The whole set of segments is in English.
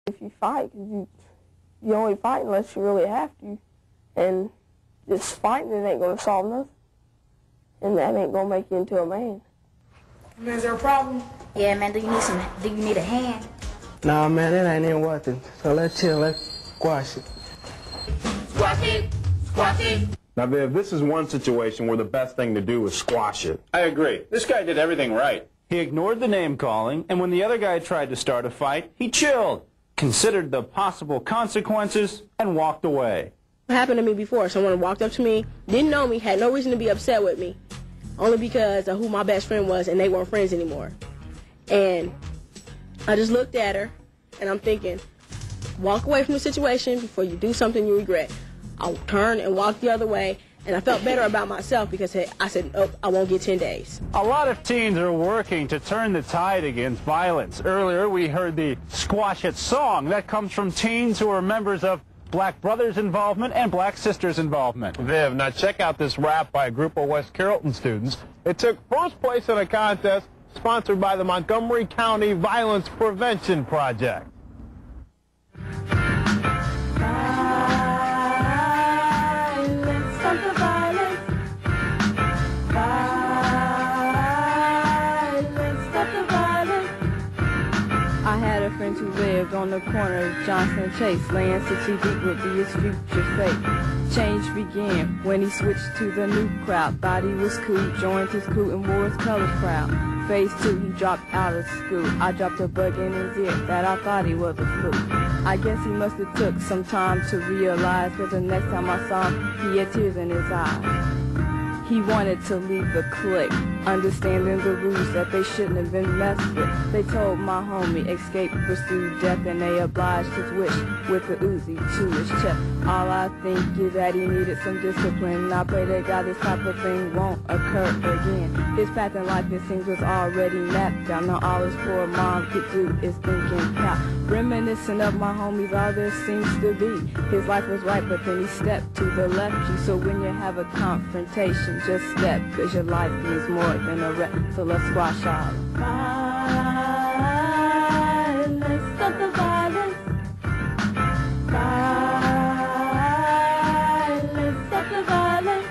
If you fight, you only fight unless you really have to, and just fighting it ain't gonna solve nothing, and that ain't gonna make you into a man. Man, is there a problem? Yeah, man. Do you need a hand? Nah, man, it ain't even worth it. So let's chill. Let's squash it. Squash it! Squash it! Now, Viv, this is one situation where the best thing to do is squash it. I agree. This guy did everything right. He ignored the name-calling, and when the other guy tried to start a fight, he chilled, considered the possible consequences, and walked away. It happened to me before. Someone walked up to me, didn't know me, had no reason to be upset with me, only because of who my best friend was, and they weren't friends anymore. And I just looked at her, and I'm thinking, walk away from the situation before you do something you regret. I turned and walked the other way, and I felt better about myself because I said, oh, I won't get 10 days. A lot of teens are working to turn the tide against violence. Earlier, we heard the Squash It song. That comes from teens who are members of Black Brothers Involvement and Black Sisters Involvement. Viv, now check out this rap by a group of West Carrollton students. It took first place in a contest sponsored by the Montgomery County Violence Prevention Project. I had a friend who lived on the corner of Johnson and Chase, laying 60 deep would be his future fate. Change began when he switched to the new crowd. Thought he was cool, joined his crew and wore his colors proud. Phase 2, he dropped out of school. I dropped a bug in his ear that I thought he was a fool. I guess he must have took some time to realize, cause the next time I saw him, he had tears in his eyes. He wanted to leave the clique, understanding the rules that they shouldn't have been messed with. They told my homie, escape, pursue death, and they obliged his wish with the Uzi to his chest. All I think is that he needed some discipline, and I pray to God this type of thing won't occur again. His path in life, it seems, was already mapped out. Now all his poor mom could do is thinking, pal. Reminiscent of my homies, all there seems to be. His life was right, but then he stepped to the left. So when you have a confrontation, just step, cause your life means more than a rep. So let's squash all. Violence, stop the violence. Violence, stop the violence.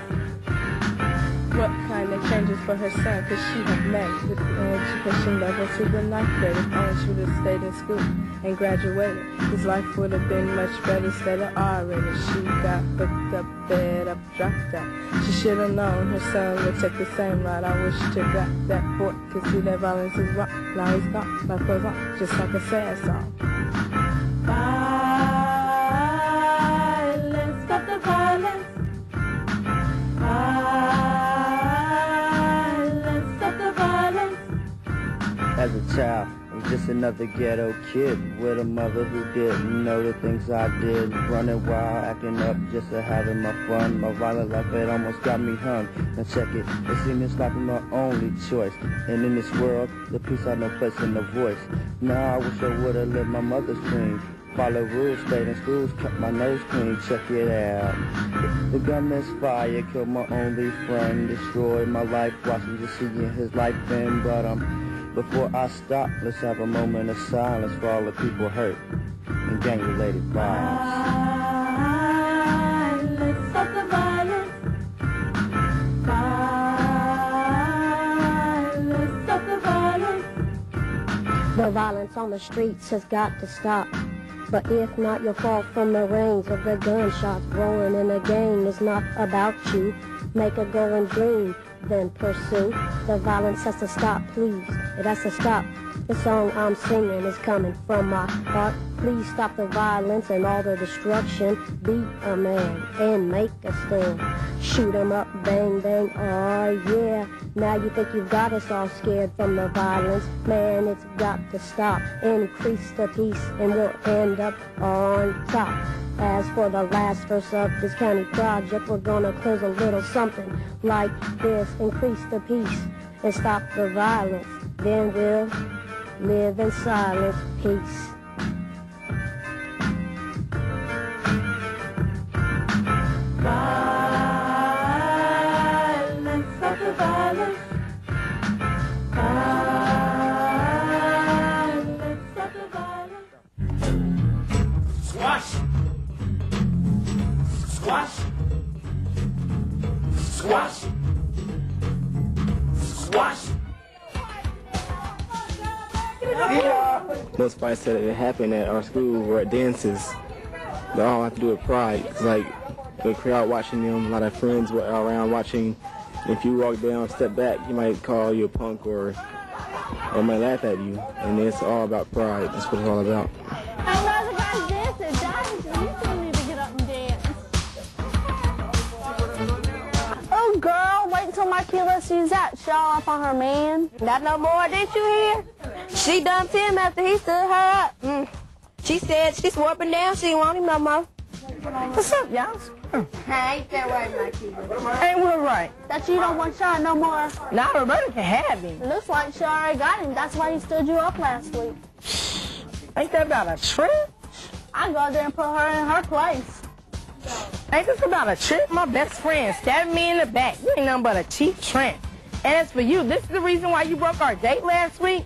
What kind of changes for her son could she have made with the education level to the 9th grade? If only she would have stayed in school and graduated, his life would have been much better instead of R-rated. She got hooked up, fed up, dropped out. She should have known her son would take the same route. I wish to God that boy could see that violence is wrong. Now he's gone, life goes on, just like a sad song. Violence, stop the violence. Violence, stop the violence. As a child, I was just another ghetto kid with a mother who didn't know the things I did. Running wild, acting up, just to having my fun. My violent life, it almost got me hung. Now check it, it seems this life is my only choice. And in this world, the peace had no place in the voice. Now I wish I would've lived my mother's dream. Follow rules, stayed in schools, kept my nose clean, check it out. The gun misfire, killed my only friend, destroyed my life, watching just seeing his life end. But before I stop, let's have a moment of silence for all the people hurt in gang-related violence. Violence, stop the violence. Violence, stop the violence. The violence on the streets has got to stop. But if not, you'll fall from the range of the gunshots rolling in a game. It's not about you. Make a go and dream, then pursue. The violence has to stop, please. It has to stop. The song I'm singing is coming from my heart. Please stop the violence and all the destruction. Be a man and make a stand. Shoot 'em up, bang, bang, oh yeah. Now you think you've got us all scared from the violence. Man, it's got to stop. Increase the peace and we'll end up on top. As for the last verse of this county project, we're gonna close a little something like this. Increase the peace and stop the violence. Then we'll live in silence. Peace. Violence, stop the violence. Violence, stop the violence. Squash. Squash. Squash. Squash. Most fights that happen at our school or at dances, they all have to do with pride. It's like the crowd watching them, a lot of friends were around watching. If you walk down, step back, you might call you a punk or might laugh at you. And it's all about pride. That's what it's all about. Oh, girl, wait until my kid lets you out. Show off on her man. Not no more, didn't you hear? She dumped him after he stood her up. She said she's warping down. She didn't want him no more. What's up, y'all? Hey, ain't that right, my kid? Ain't what right? That you don't want Sean no more? Nah, Roberta can have him. It looks like she already got him. That's why he stood you up last week. Ain't that about a trick? I go there and put her in her place. Ain't this about a trick? My best friend stabbed me in the back. You ain't nothing but a cheap tramp. And as for you, this is the reason why you broke our date last week?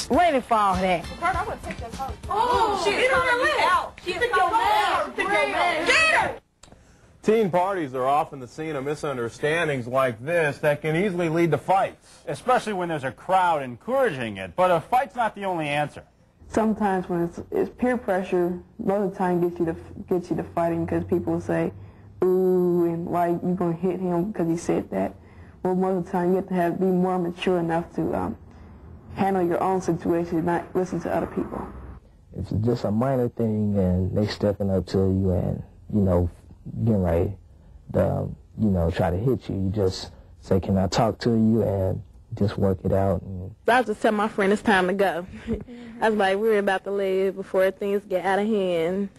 Waiting for all that. Kurt, I'm gonna take that phone. Oh, she's calling you out. She's your man. Get her! Teen parties are often the scene of misunderstandings like this that can easily lead to fights. Especially when there's a crowd encouraging it. But a fight's not the only answer. Sometimes when it's peer pressure, most of the time gets you to fighting because people say, ooh, and why you gonna hit him because he said that. Well, most of the time you have to be more mature enough to handle your own situation and not listen to other people. If it's just a minor thing and they stepping up to you and, getting ready to, try to hit you, you just say, can I talk to you, and just work it out. And I just tell my friend it's time to go. I was like, we're about to leave before things get out of hand.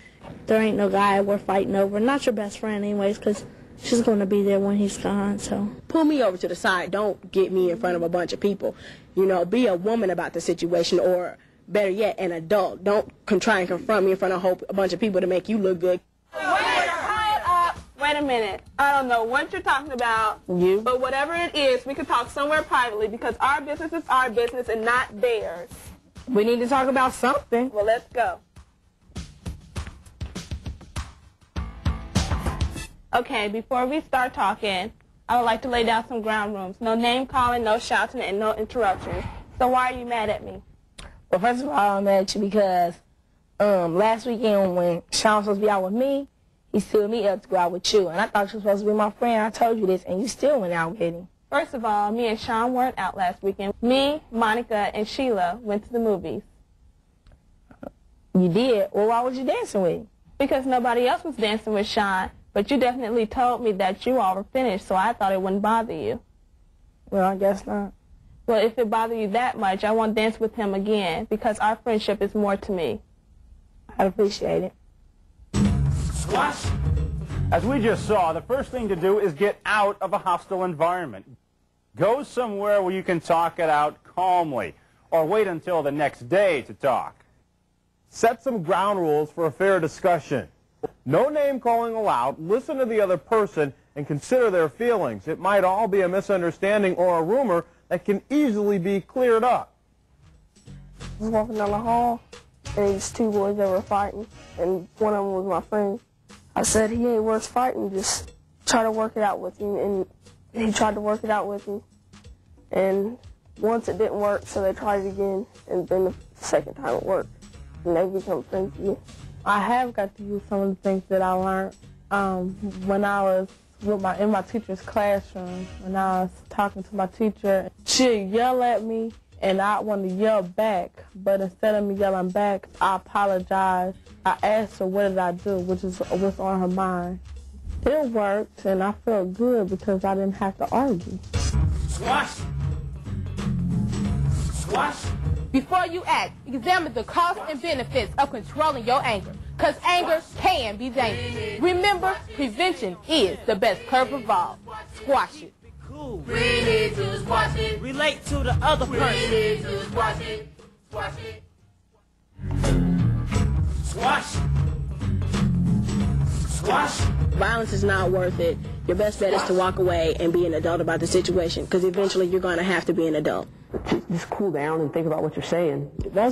There ain't no guy we're fighting over. Not your best friend anyways, because she's going to be there when he's gone, so. Pull me over to the side. Don't get me in front of a bunch of people. Be a woman about the situation, or better yet, an adult. Don't try and confront me in front of a bunch of people to make you look good. Wait a minute. I don't know what you're talking about. You? But whatever it is, we can talk somewhere privately because our business is our business and not theirs. We need to talk about something. Well, let's go. Okay, before we start talking, I would like to lay down some ground rules. No name calling, no shouting, and no interruptions. So why are you mad at me? Well, first of all, I'm mad at you because last weekend when Sean was supposed to be out with me, he stood me up to go out with you. And I thought you were supposed to be my friend. I told you this, and you still went out with him. First of all, me and Sean weren't out last weekend. Me, Monica, and Sheila went to the movies. You did? Well, why was you dancing with him? Because nobody else was dancing with Sean. But you definitely told me that you all were finished, so I thought it wouldn't bother you. Well, I guess not. Well, if it bothers you that much, I won't dance with him again, because our friendship is more to me. I appreciate it. Squash. As we just saw, the first thing to do is get out of a hostile environment. Go somewhere where you can talk it out calmly, or wait until the next day to talk. Set some ground rules for a fair discussion. No name calling allowed. Listen to the other person and consider their feelings. It might all be a misunderstanding or a rumor that can easily be cleared up. I was walking down the hall, and these two boys that were fighting, and one of them was my friend. I said, he ain't worth fighting, just try to work it out with him, and he tried to work it out with me. And once it didn't work, so they tried it again, and then the second time it worked, and they become friends again. I have got to use some of the things that I learned when I was in my teacher's classroom. When I was talking to my teacher, she'd yell at me, and I wanted to yell back. But instead of me yelling back, I apologized. I asked her, what did I do, which is what's on her mind. It worked, and I felt good because I didn't have to argue. Squash. Squash. Before you act, examine the costs and benefits of controlling your anger, because anger can be dangerous. Remember, prevention is the best curve of all. Squash it. Cool. We need to squash it. Relate to the other person. We need to squash it. Squash it. Squash. Squash. Violence is not worth it. Your best bet is to walk away and be an adult about the situation, because eventually you're going to have to be an adult. Just cool down and think about what you're saying.